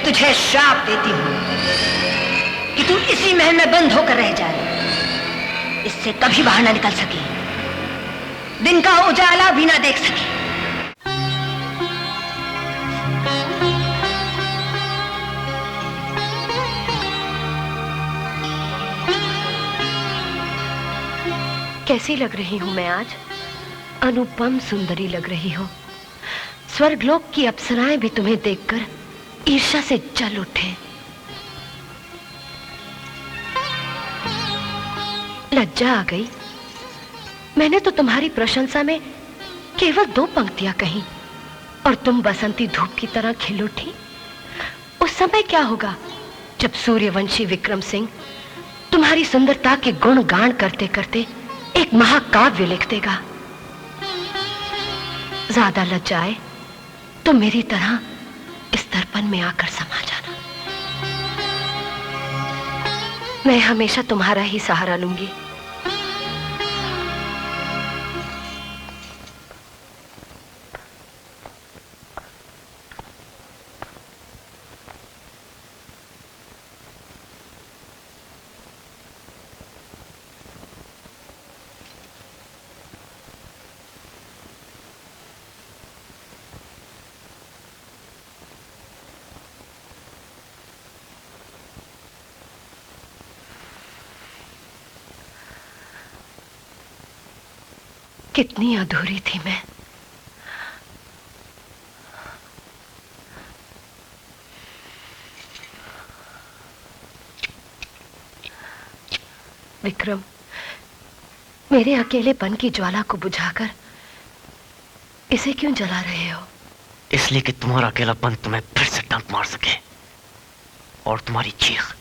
तुझे श्राप देती हूँ कि तू इसी महल में बंद होकर रह जाए, इससे कभी बाहर ना निकल सकी, दिन का उजाला भी ना देख सकी। कैसी लग रही हूं मैं आज? अनुपम सुंदरी लग रही हो। स्वर्गलोक की अप्सराएं भी तुम्हें देखकर ईर्ष्या से जल उठे। लज्जा आ गई। मैंने तो तुम्हारी प्रशंसा में केवल 2 पंक्तियां कही और तुम बसंती धूप की तरह खिल उठी। उस समय क्या होगा जब सूर्यवंशी विक्रम सिंह तुम्हारी सुंदरता के गुण गान करते करते एक महाकाव्य लिख देगा। ज्यादा लज्जाए तो मेरी तरह इस दर्पण में आकर समा जाना। मैं हमेशा तुम्हारा ही सहारा लूंगी। कितनी अधूरी थी मैं। विक्रम, मेरे अकेलेपन की ज्वाला को बुझाकर इसे क्यों जला रहे हो? इसलिए कि तुम्हारा अकेलापन तुम्हें फिर से डंक मार सके और तुम्हारी चीख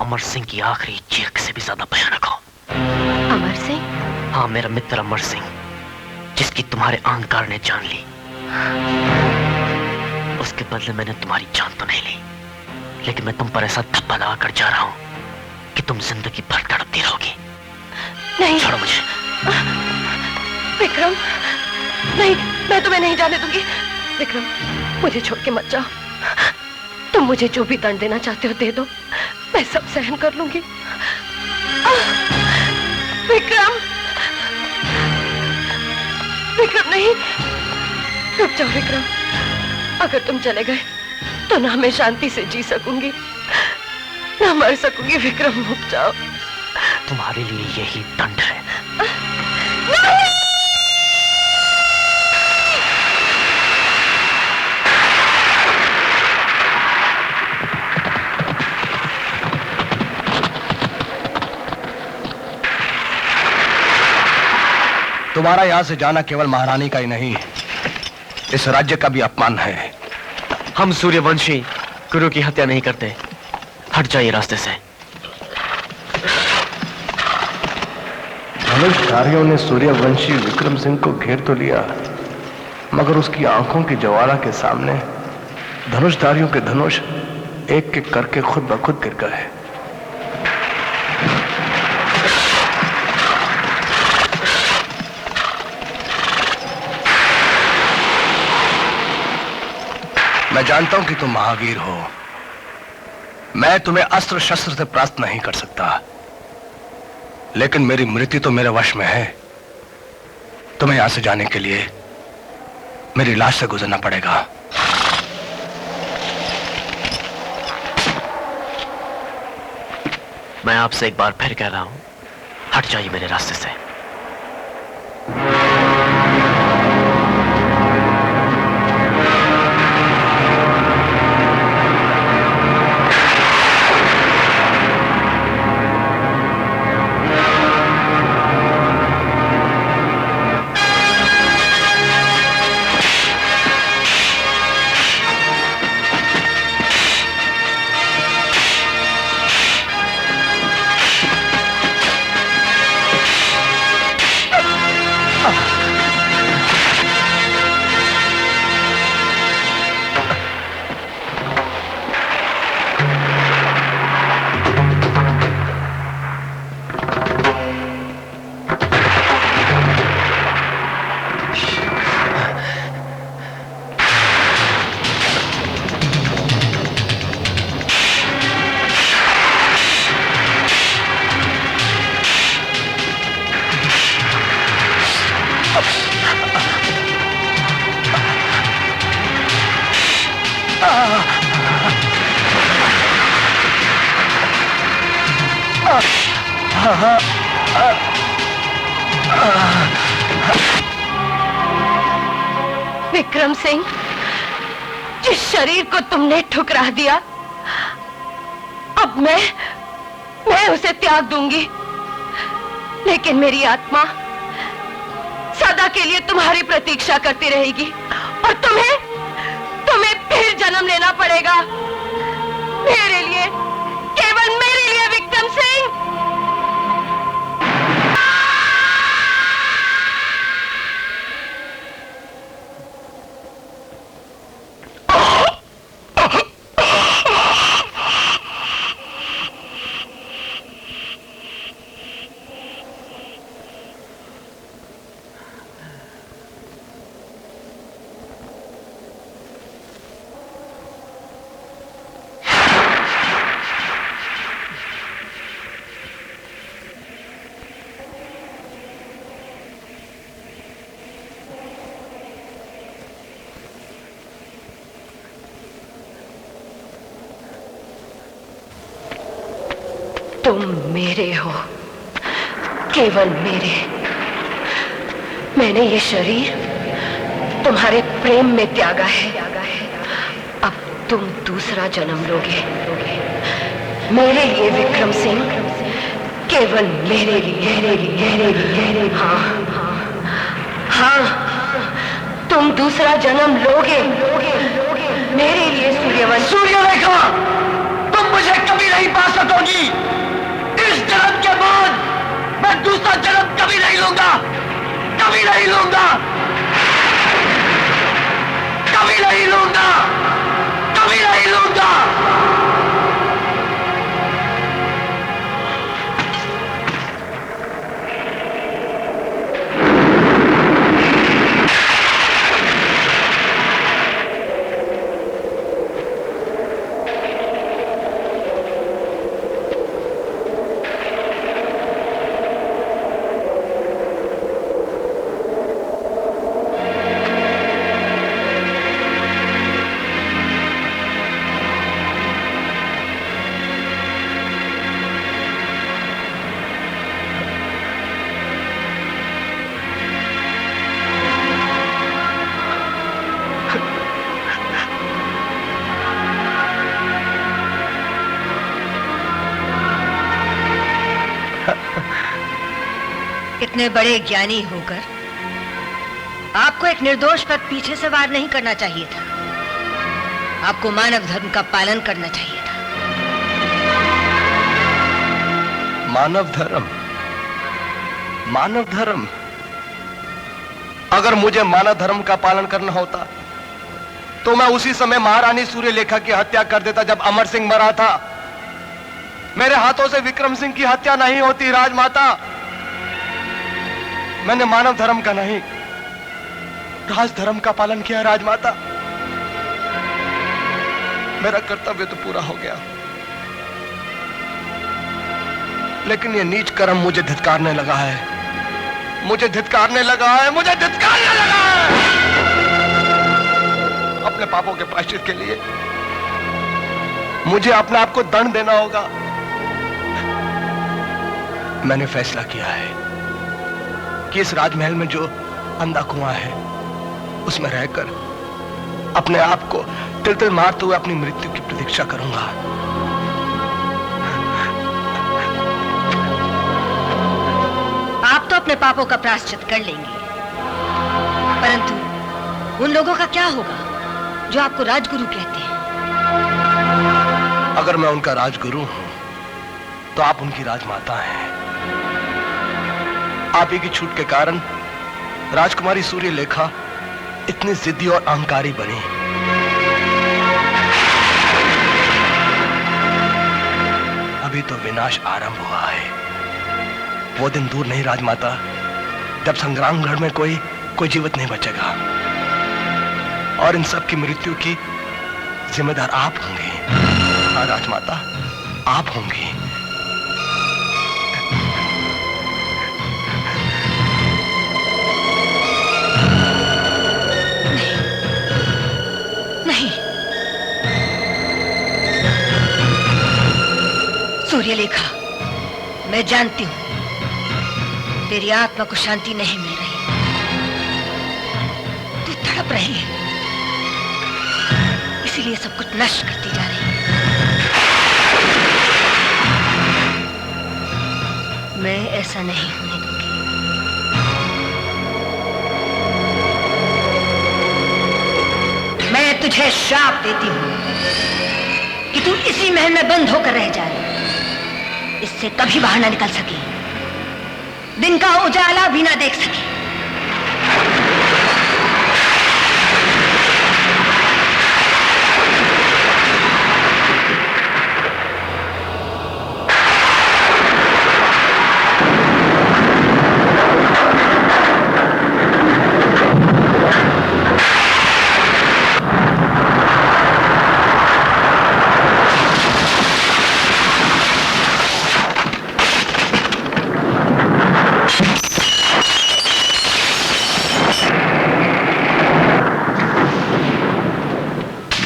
अमर सिंह की आखिरी चीख से भी ज्यादा भयानक हो। अमर सिंह? हाँ, मेरा मित्र अमर सिंह, जिसकी तुम्हारे अहंकार ने जान ली। उसके बदले मैंने तुम्हारी जान तो नहीं ली, लेकिन मैं तुम पर ऐसा धब्बा लगा कर जा रहा हूं कि तुम जिंदगी भर तड़पती रहोगी। नहीं, छोड़ो मुझे। विक्रम, नहीं, मैं तुम्हें नहीं जाने दूंगी। विक्रम, मुझे छोड़ के मत जाओ। तुम मुझे जो भी दंड देना चाहते हो दे दो, मैं सब सहन कर लूंगी। विक्रम, विक्रम नहीं, रुक जाओ विक्रम। अगर तुम चले गए तो ना मैं शांति से जी सकूंगी ना मर सकूंगी। विक्रम, रुक जाओ। तुम्हारे लिए यही दंड है। नहीं! तुम्हारा यहां से जाना केवल महारानी का ही नहीं, इस राज्य का भी अपमान है। हम सूर्यवंशी गुरु की हत्या नहीं करते। हट जाइए रास्ते से। धनुषधारियों ने सूर्यवंशी विक्रम सिंह को घेर तो लिया, मगर उसकी आंखों की ज्वाला के सामने धनुषधारियों के धनुष एक एक करके खुद ब खुद गिर गए। मैं जानता हूं कि तुम महावीर हो। मैं तुम्हें अस्त्र शस्त्र से परास्त नहीं कर सकता, लेकिन मेरी मृत्यु तो मेरे वश में है। तुम्हें यहां से जाने के लिए मेरी लाश से गुजरना पड़ेगा। मैं आपसे एक बार फिर कह रहा हूं, हट जाइए मेरे रास्ते से। विक्रम सिंह, जिस शरीर को तुमने ठुकरा दिया, अब मैं उसे त्याग दूंगी, लेकिन मेरी आत्मा सदा के लिए तुम्हारी प्रतीक्षा करती रहेगी और तुम्हें फिर जन्म लेना पड़ेगा, मेरे लिए, केवल मेरे लिए, विक्रम सिंह। तुम मेरे हो, केवल मेरे। मैंने ये शरीर तुम्हारे प्रेम में त्यागा है, अब तुम दूसरा जन्म लोगे, मेरे लिए विक्रम सिंह, केवल मेरे लिए। हाँ, तुम दूसरा जन्म लोगे, मेरे लिए सूर्यवंशी। सूर्यरेखा, तुम मुझे कभी नहीं पा सकोगी। इस जन्म के बाद मैं दूसरा जन्म कभी नहीं लूंगा, कभी नहीं लूंगा, कभी नहीं लूंगा, कभी नहीं लूंगा। इतने बड़े ज्ञानी होकर आपको एक निर्दोष पर पीछे से वार नहीं करना चाहिए था, आपको मानव धर्म का पालन करना चाहिए था। मानव धर्म, मानव धर्म। अगर मुझे मानव धर्म का पालन करना होता तो मैं उसी समय महारानी सूर्यलेखा की हत्या कर देता जब अमर सिंह मरा था। मेरे हाथों से विक्रम सिंह की हत्या नहीं होती राजमाता। मैंने मानव धर्म का नहीं, राज धर्म का पालन किया राजमाता। मेरा कर्तव्य तो पूरा हो गया, लेकिन ये नीच कर्म मुझे धिक्कारने लगा है, मुझे धिक्कारने लगा है, मुझे धिक्कारने लगा है। अपने पापों के प्रायश्चित के लिए मुझे अपने आप को दंड देना होगा। मैंने फैसला किया है कि इस राजमहल में जो अंधा कुआं है उसमें रहकर अपने आप को तिल तिल मारते हुए अपनी मृत्यु की प्रतीक्षा करूंगा। आप तो अपने पापों का प्रायश्चित कर लेंगे, परंतु उन लोगों का क्या होगा जो आपको राजगुरु कहते हैं? अगर मैं उनका राजगुरु हूं तो आप उनकी राजमाता हैं। आप ही की छूट के कारण राजकुमारी सूर्यलेखा इतनी जिद्दी और अहंकारी बनी। अभी तो विनाश आरंभ हुआ है, वो दिन दूर नहीं राजमाता जब संग्रामगढ़ में कोई जीवित नहीं बचेगा और इन सब की मृत्यु की जिम्मेदार आप होंगे। हाँ राजमाता, आप होंगी। नहीं, सूर्यलेखा, मैं जानती हूं तेरी आत्मा को शांति नहीं मिल रही, तू तड़प रही है, इसीलिए सब कुछ नष्ट करती जा रही है। मैं ऐसा नहीं होने दूंगी। मैं तुझे श्राप देती हूं कि तू इसी महल में बंद होकर रह जाए, इससे कभी बाहर ना निकल सकी, दिन का उजाला भी ना देख सकी।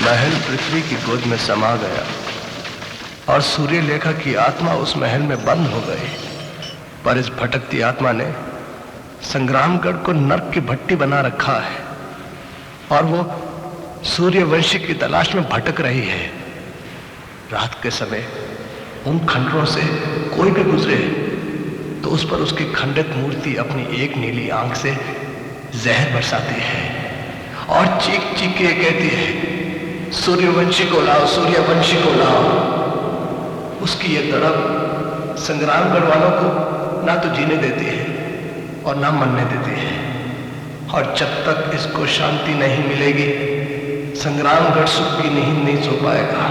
महल पृथ्वी की गोद में समा गया और सूर्यलेखा की आत्मा उस महल में बंद हो गई। पर इस भटकती आत्मा ने संग्रामगढ़ को नर्क की भट्टी बना रखा है और वो सूर्यवंशी की तलाश में भटक रही है। रात के समय उन खंडरों से कोई भी गुजरे तो उस पर उसकी खंडित मूर्ति अपनी एक नीली आंख से जहर बरसाती है और चीख चीख के कहती है, सूर्यवंशी को लाओ, सूर्यवंशी को लाओ। उसकी ये तड़प संग्रामगढ़ वालों को ना तो जीने देती है और ना मरने देती है, और जब तक इसको शांति नहीं मिलेगी संग्रामगढ़ सुख की नींद नहीं सो पाएगा।